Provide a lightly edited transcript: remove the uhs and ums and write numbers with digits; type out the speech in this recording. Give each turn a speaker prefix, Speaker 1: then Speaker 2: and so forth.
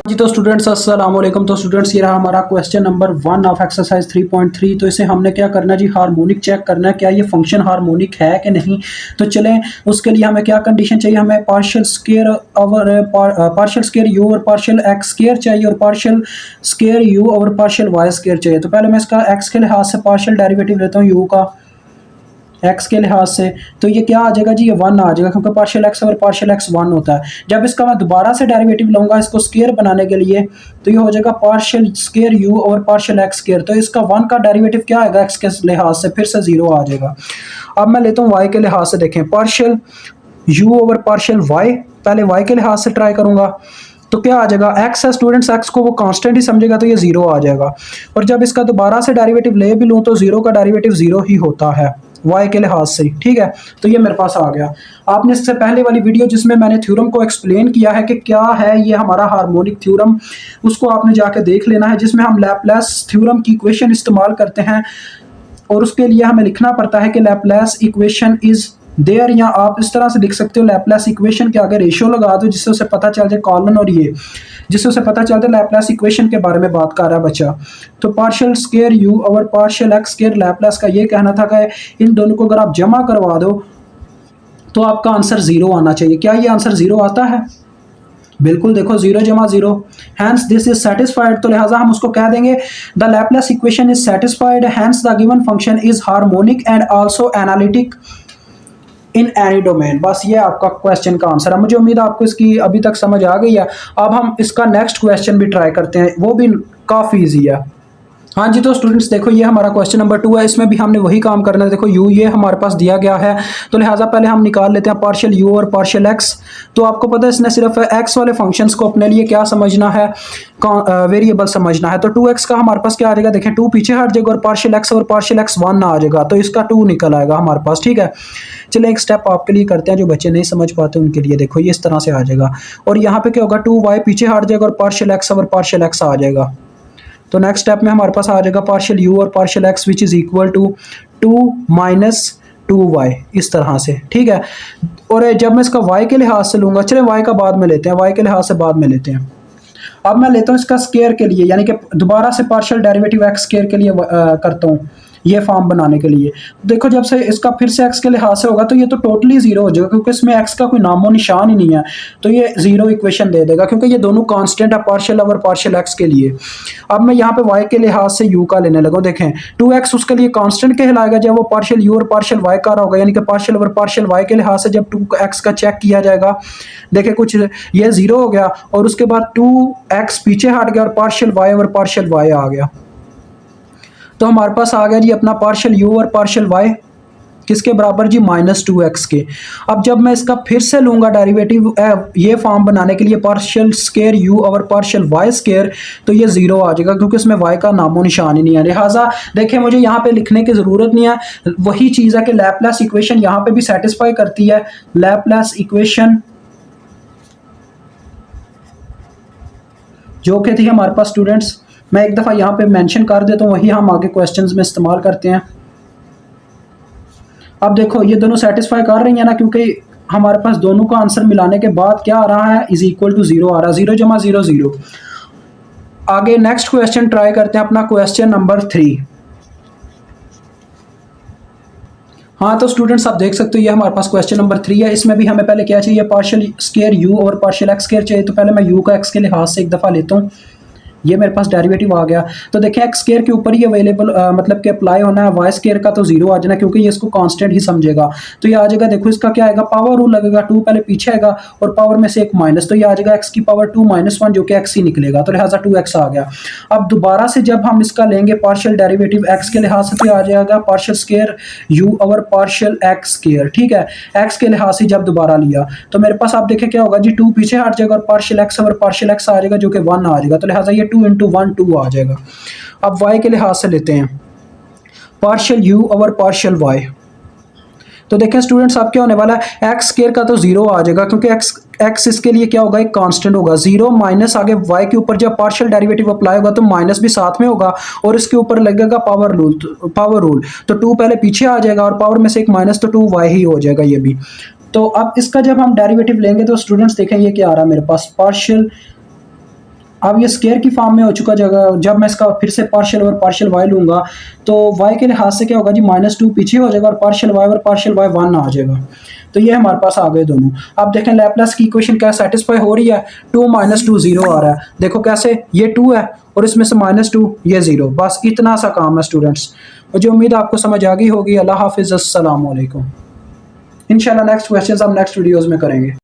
Speaker 1: जी तो स्टूडेंट्स अस्सलाम वालेकुम। तो स्टूडेंट्स ये रहा हमारा क्वेश्चन नंबर 1 ऑफ एक्सरसाइज 3.3। तो इसे हमने क्या करना है जी, हार्मोनिक चेक करना है, क्या ये फंक्शन हार्मोनिक है कि नहीं। तो चलें, उसके लिए हमें क्या कंडीशन चाहिए, हमें partial square over partial square you और पार्शियल एक्स स्क्वायर चाहिए और पार्शियल स्क्वायर यू और पार्शियल वाई स्क्वायर चाहिए। तो पहले मैं इसका एक्स के लिहाज से पार्शियल डेरिवेटिव लेता हूँ यू का एक्स के लिहाज से। तो ये क्या आ जाएगा जी, ये 1 आ जाएगा क्योंकि पार्शियल एक्स और पार्शियल एक्स 1 होता है। जब इसका मैं दोबारा से डेरिवेटिव लूंगा इसको स्क्वायर बनाने के लिए, तो ये हो जाएगा पार्शियल स्क्वायर यू और पार्शियल एक्स स्क्वायर। तो इसका 1 का डेरिवेटिव क्या आएगा एक्स के लिहाज से, फिर से 0 आ जाएगा। अब मैं लेता हूँ वाई के लिहाज से, देखें partial U over partial Y, पहले वाई के लिहाज से ट्राई करूंगा। तो क्या आ जाएगा, एक्स है स्टूडेंट्स, एक्स को वो कांस्टेंट ही समझेगा तो ये 0 आ जाएगा। और जब इसका दोबारा से डेरिवेटिव ले भी लूँ तो 0 का डेरिवेटिव 0 ही होता है y के लिहाज से, ठीक है। तो ये मेरे पास आ गया। आपने इससे पहले वाली वीडियो जिसमें मैंने थ्योरम को एक्सप्लेन किया है कि क्या है ये हमारा हार्मोनिक थ्योरम, उसको आपने जाके देख लेना है, जिसमें हम लैपलेस थ्योरम की इक्वेशन इस्तेमाल करते हैं और उसके लिए हमें लिखना पड़ता है कि लैपलेस इक्वेशन इज देयर, या आप इस तरह से लिख सकते हो लैपलेस इक्वेशन के आगे रेशियो लगा दो जिससे उसे पता चल जाए कॉलन, और ये जिससे उसे पता चलता है लैपलेस इक्वेशन के बारे में बात कर रहा है बच्चा। तो पार्शियल स्क्वायर यू और पार्शियल एक्स स्क्वायर लैपलेस का ये कहना था कि इन दोनों को अगर आप जमा करवा दो तो आपका आंसर 0 आना चाहिए। क्या ये आंसर 0 आता है? बिल्कुल, देखो 0 जमा 0, हैंस दिस इज सेटिस्फाइड। तो लिहाजा हम उसको कह देंगे the Laplace equation is satisfied, hence the given function is harmonic and also analytic in any domain. बस ये आपका क्वेश्चन का आंसर है। मुझे उम्मीद है आपको इसकी अभी तक समझ आ गई है। अब हम इसका नेक्स्ट क्वेश्चन भी ट्राई करते हैं, वो भी काफ़ी ईजी है। हाँ जी, तो स्टूडेंट्स देखो ये हमारा क्वेश्चन नंबर 2 है, इसमें भी हमने वही काम करना है। देखो यू ये हमारे पास दिया गया है, तो लिहाजा पहले हम निकाल लेते हैं पार्शियल यू और पार्शियल एक्स। तो आपको पता है इसने सिर्फ एक्स वाले फंक्शंस को अपने लिए क्या समझना है, वेरिएबल समझना है। तो 2x का हमारे पास क्या आ जाएगा, देखें 2 पीछे हट जाएगा और पार्शियल एक्स 1 आ जाएगा, तो इसका 2 निकल आएगा हमारे पास, ठीक है। चलिए एक स्टेप आपके लिए करते हैं, जो बच्चे नहीं समझ पाते उनके लिए। देखो ये इस तरह से आ जाएगा और यहाँ पे क्या होगा, 2y पीछे हट जाएगा और पार्शियल एक्स और पार्शियल एक्स आ जाएगा। तो नेक्स्ट स्टेप में हमारे पास आ जाएगा पार्शियल यू और partial X which is equal to 2 minus 2y, इस तरह से, ठीक है। और जब मैं इसका y के लिहाज से लूंगा, चले y का बाद में लेते हैं, y के लिहाज से बाद में लेते हैं। अब मैं लेता हूँ इसका स्क्वायर के लिए, यानी कि दोबारा से पार्शियल डेरिवेटिव एक्स स्क्वायर के लिए करता हूँ ये फॉर्म बनाने के लिए। देखो जब से इसका फिर से एक्स के लिहाज से होगा तो ये तो टोटली 0 हो जाएगा क्योंकि इसमें एक्स का कोई नामो निशान ही नहीं है, तो ये 0 इक्वेशन दे देगा क्योंकि ये दोनों कांस्टेंट है पार्शियल और पार्शियल एक्स के लिए। अब मैं यहाँ पे वाई के लिहाज से यू का लेने लगा, देखें 2x उसके लिए कांस्टेंट कहलाएगा जब वो पार्शियल यू और पार्शियल वाई का रहा होगा, यानी कि पार्शियल और पार्शियल वाई के लिहाज से जब 2x का चेक किया जाएगा, देखें कुछ ये 0 हो गया और उसके बाद 2x पीछे हट गया और पार्शियल वाई और पार्शियल वाई आ गया। तो हमारे पास आ गया जी अपना पार्शियल यू और पार्शियल वाई किसके बराबर जी, -2x के। अब जब मैं इसका फिर से लूंगा डेरिवेटिव ये फॉर्म बनाने के लिए पार्शियल स्क्वायर यू और पार्शियल वाई स्क्वायर, तो ये 0 आ जाएगा क्योंकि इसमें y का नामो निशान ही नहीं है। लिहाजा देखें मुझे यहाँ पे लिखने की ज़रूरत नहीं है, वही चीज़ है कि लैपलेस इक्वेशन यहाँ पे भी सेटिस्फाई करती है। लैपलेस इक्वेशन जो कि थी हमारे पास स्टूडेंट्स, मैं एक दफ़ा यहाँ पे मेंशन कर देता हूँ, वही हम आगे क्वेश्चंस में इस्तेमाल करते हैं। अब देखो ये दोनों सेटिस्फाई कर रही हैं ना, क्योंकि हमारे पास दोनों का आंसर मिलाने के बाद क्या आ रहा है, इज इक्वल टू 0 आ रहा है, 0 जमा 0 0। आगे नेक्स्ट क्वेश्चन ट्राई करते हैं, अपना क्वेश्चन नंबर 3। हाँ तो स्टूडेंट्स आप देख सकते हो ये हमारे पास क्वेश्चन नंबर 3 है। इसमें भी हमें पहले क्या चाहिए, पार्शियल स्क्वायर यू और पार्शियल एक्स स्क्वायर चाहिए। तो पहले मैं यू का एक्स के लिहाज से एक दफ़ा लेता हूँ, ये मेरे पास डेरिवेटिव आ गया। तो देखें एक्स स्क्वायर के ऊपर ही अवेलेबल मतलब कि अप्लाई होना है, वाई स्क्वायर का तो 0 आ जाना क्योंकि ये इसको कांस्टेंट ही समझेगा। तो ये आ जाएगा, देखो इसका क्या आएगा, पावर रूल लगेगा, 2 पहले पीछे आएगा और पावर में से एक माइनस, तो ये आ जाएगा एक्स की पावर 2 - 1 जो कि एक्स ही निकलेगा, तो लिहाजा 2x आ गया। अब दोबारा से जब हम इसका लेंगे पार्शियल डेरिवेटिव एक्स के लिहाज से, तो आ जाएगा पार्शियल स्क्वायर यू और पार्शियल एक्स स्क्वायर, ठीक है। एक्स के लिहाज से जब दोबारा लिया तो मेरे पास आप देखें क्या होगा जी, 2 पीछे हट जाएगा और पार्शियल एक्स और पार्शियल एक्स आ जाएगा जो कि 1 आ जाएगा, तो लिहाजा ये 2 × 1 2 आ जाएगा। अब y के लिहाज से लेते हैं partial u over partial y। तो देखें स्टूडेंट्स अब क्या होने वाला है, एक्स स्क्वायर का तो 0 आ जाएगा क्योंकि एक्स इसके लिए क्या होगा, एक कांस्टेंट होगा। 0 माइनस आगे y के ऊपर जब पार्शियल डेरिवेटिव अप्लाई होगा तो माइनस भी साथ में होगा और इसके ऊपर लगेगा पावर रूल। तो 2 पहले पीछे आ जाएगा और पावर में से एक माइनस, तो 2y ही हो जाएगा ये भी। तो अब इसका जब हम डेरिवेटिव लेंगे तो स्टूडेंट्स देखें ये क्या आ रहा है मेरे पास, पार्शियल अब ये स्केयर की फॉर्म में हो चुका जगह। जब मैं इसका फिर से पार्शियल और पार्शियल वाई लूँगा तो वाई के लिहाज से क्या होगा जी, -2 पीछे हो जाएगा और पार्शियल वाई 1 आ जाएगा। तो ये हमारे पास आ गए दोनों। अब देखें लैपलेस की इक्वेशन क्या सेटिस्फाई हो रही है, 2 - 2 0 आ रहा है। देखो कैसे, ये 2 है और इसमें से -2 ये 0, बस इतना सा काम है स्टूडेंट्स। मुझे उम्मीद है आपको समझ आ गई होगी। अल्लाह हाफिज़, अस्सलाम वालेकुम। इंशाल्लाह नेक्स्ट क्वेश्चंस हम नेक्स्ट वीडियोस में करेंगे।